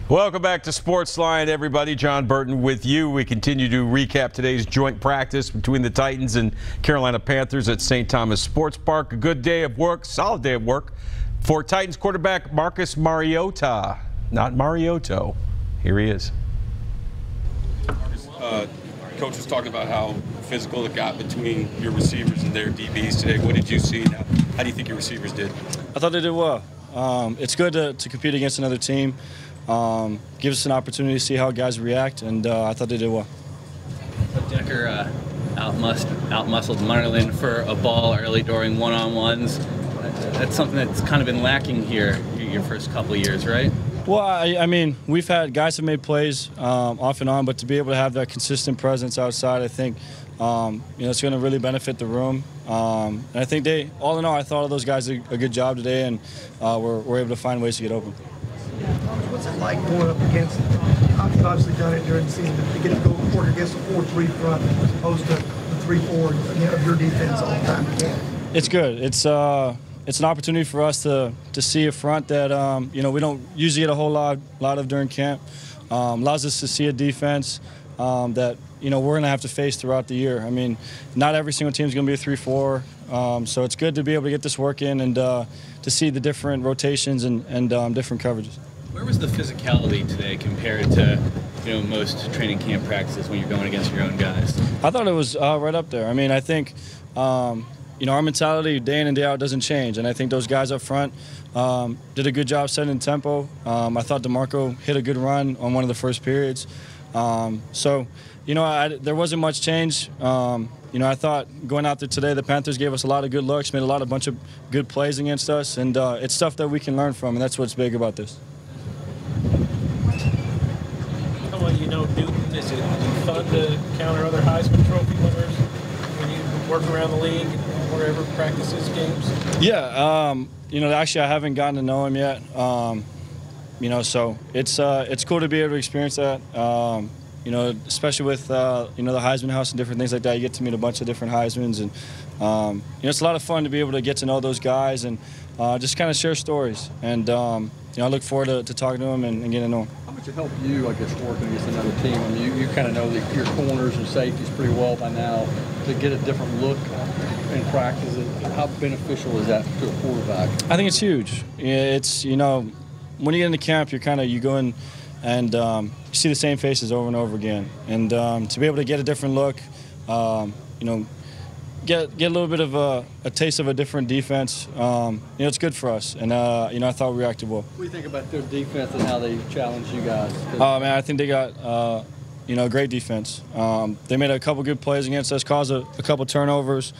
Welcome back to SportsLine, everybody. Jon Burton with you. We continue to recap today's joint practice between the Titans and Carolina Panthers at St. Thomas Sports Park. A good day of work, solid day of work for Titans quarterback Marcus Mariota. Not Mariotto. Here he is. Marcus, Coach was talking about how physical it got between your receivers and their DBs today. What did you see? How do you think your receivers did? I thought they did well. It's good to compete against another team. Gives us an opportunity to see how guys react, and I thought they did well. Decker outmuscled Munnerlyn for a ball early during one-on-ones. That's something that's kind of been lacking here your first couple of years, right? Well, I mean, we've had guys have made plays off and on, but to be able to have that consistent presence outside, I think, it's going to really benefit the room. And I think all in all, I thought all those guys did a good job today, and we're able to find ways to get open. What's it like going up against, you've obviously done it during the season, to get to go quarter against a 4-3 front as opposed to the 3-4 of your defense all the time again? It's good. It's an opportunity for us to see a front that we don't usually get a whole lot of during camp. Allows us to see a defense that we're going to have to face throughout the year. I mean, not every single team is going to be a 3-4, so it's good to be able to get this work in and to see the different rotations and different coverages. Where was the physicality today compared to most training camp practices when you're going against your own guys? I thought it was right up there. I mean, I think our mentality day in and day out doesn't change, and I think those guys up front did a good job setting tempo. I thought DeMarco hit a good run on one of the first periods. So, there wasn't much change. I thought going out there today, the Panthers gave us a lot of good looks, made a bunch of good plays against us, and it's stuff that we can learn from, and that's what's big about this. Well, Newton, is it fun to counter other Heisman Trophy winners when you work around the league, wherever practices, games? Yeah, actually I haven't gotten to know him yet. So it's cool to be able to experience that. Especially with the Heisman House and different things like that. You get to meet a bunch of different Heismans, and it's a lot of fun to be able to get to know those guys and just kind of share stories. And I look forward to talking to them and getting to know them. How much it helped you, I guess, working against another team? I mean, you kind of know your corners and safeties pretty well by now. To get a different look in practice, how beneficial is that to a quarterback? I think it's huge. It's when you get into camp, you go in and you see the same faces over and over again, and to be able to get a different look, get a little bit of a taste of a different defense, it's good for us, and I thought we reacted well. What do you think about their defense and how they challenged you guys? Man, I think they got a great defense. They made a couple good plays against us, caused a couple turnovers.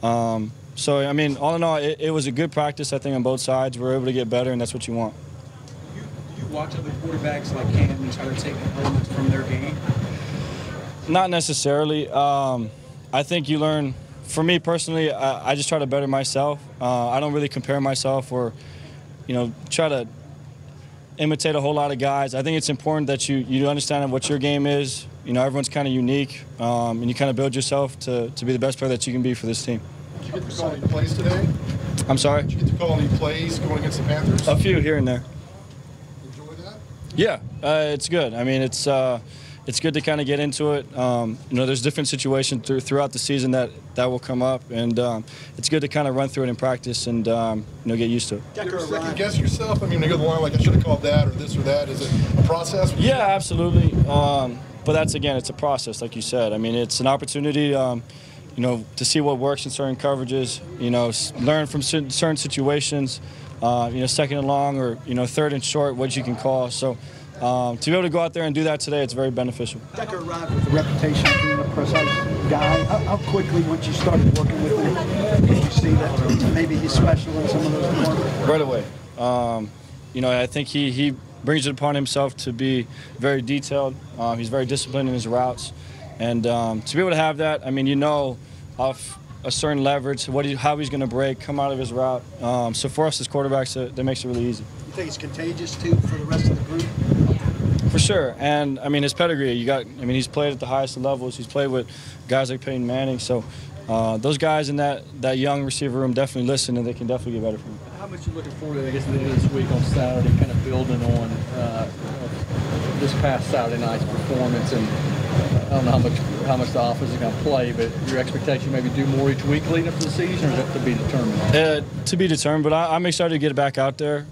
So I mean, all in all, it was a good practice. I think on both sides, we were able to get better, and that's what you want. You watch other quarterbacks like Cam and try to take elements from their game? Not necessarily. I think you learn. For me personally, I just try to better myself. I don't really compare myself or, try to imitate a whole lot of guys. I think it's important that you understand what your game is. Everyone's kind of unique, and you kind of build yourself to be the best player that you can be for this team. Did you get to call any plays today? I'm sorry? Did you get to call any plays going against the Panthers? A few here and there. Enjoy that? Yeah, it's good. I mean, it's good to kind of get into it. There's different situations throughout the season that will come up, and it's good to kind of run through it in practice and get used to it. You ever second guess yourself? I mean, you go the line like I should have called that or this or that. Is it a process? Yeah, absolutely. But that's, again, it's a process, like you said. I mean, it's an opportunity, to see what works in certain coverages. Learn from certain situations. Second and long or third and short, what you can call. So. To be able to go out there and do that today, it's very beneficial. Decker arrived with a reputation of being a precise guy. How quickly, once you started working with him, did you see that maybe he's special in some of those departments? Right away. I think he brings it upon himself to be very detailed. He's very disciplined in his routes. And to be able to have that, I mean, off a certain leverage, how he's going to break, come out of his route. So for us as quarterbacks, that makes it really easy. You think it's contagious, too, for the rest of the group? For sure, and I mean his pedigree. He's played at the highest levels. He's played with guys like Peyton Manning. So those guys in that young receiver room definitely listen, and they can definitely get better from him. How much are you looking forward to, I guess, at the end of this week on Saturday, kind of building on this past Saturday night's performance, and I don't know how much the offense is going to play, but your expectation maybe do more each week leading up to the season, or is that to be determined? To be determined, but I'm excited to get it back out there.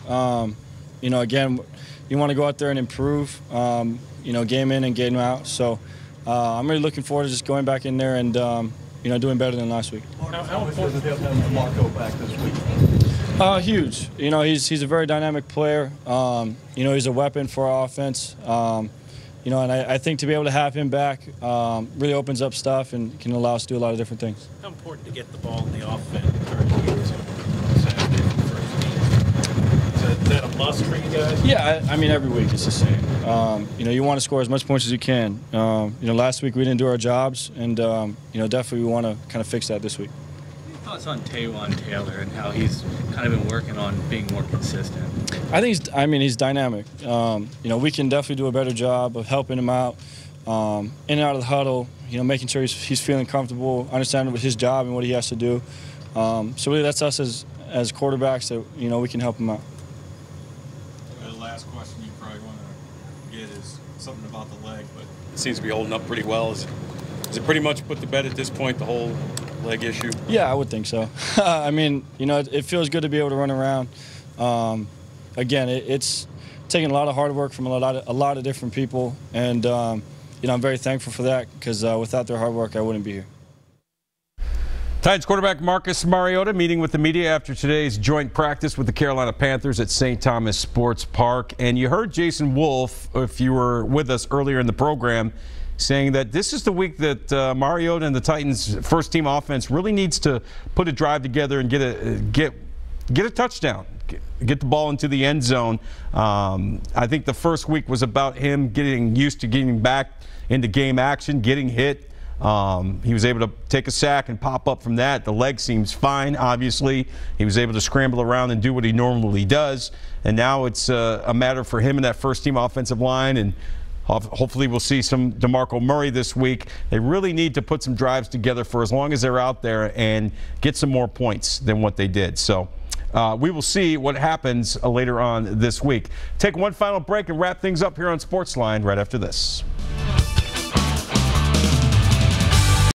You know, again, you want to go out there and improve, you know, game in and game out. So I'm really looking forward to just going back in there and, you know, doing better than last week. How important is it to have Marco back this week? Huge. You know, he's a very dynamic player. You know, he's a weapon for our offense. You know, and I think to be able to have him back really opens up stuff and can allow us to do a lot of different things. How important to get the ball in the offense during the game Saturday for the first game? Is that a must for you guys? Yeah, I mean, every week it's the same. You know, you want to score as much points as you can. You know, last week we didn't do our jobs, and, you know, definitely we want to kind of fix that this week. Thoughts on Taywan Taylor and how he's kind of been working on being more consistent? I think he's dynamic. You know, we can definitely do a better job of helping him out in and out of the huddle. You know, making sure he's feeling comfortable, understanding what his job and what he has to do. So really, that's us as quarterbacks that, you know, we can help him out. The last question you probably want to get is something about the leg, but it seems to be holding up pretty well. Is it pretty much put to bed at this point, the whole leg issue? Yeah, I would think so. I mean, you know, it feels good to be able to run around. Again, it's taking a lot of hard work from a lot of different people, and you know, I'm very thankful for that, because without their hard work, I wouldn't be here. Titans quarterback Marcus Mariota meeting with the media after today's joint practice with the Carolina Panthers at St. Thomas Sports Park. And you heard Jason Wolf, if you were with us earlier in the program, saying that this is the week that Mariota and the Titans' first-team offense really needs to put a drive together and get a touchdown, get the ball into the end zone. I think the first week was about him getting used to getting back into game action, getting hit. He was able to take a sack and pop up from that. The leg seems fine, obviously. He was able to scramble around and do what he normally does. And now it's a matter for him and that first-team offensive line, and hopefully we'll see some DeMarco Murray this week. They really need to put some drives together for as long as they're out there and get some more points than what they did. So we will see what happens later on this week. Take one final break and wrap things up here on SportsLine right after this.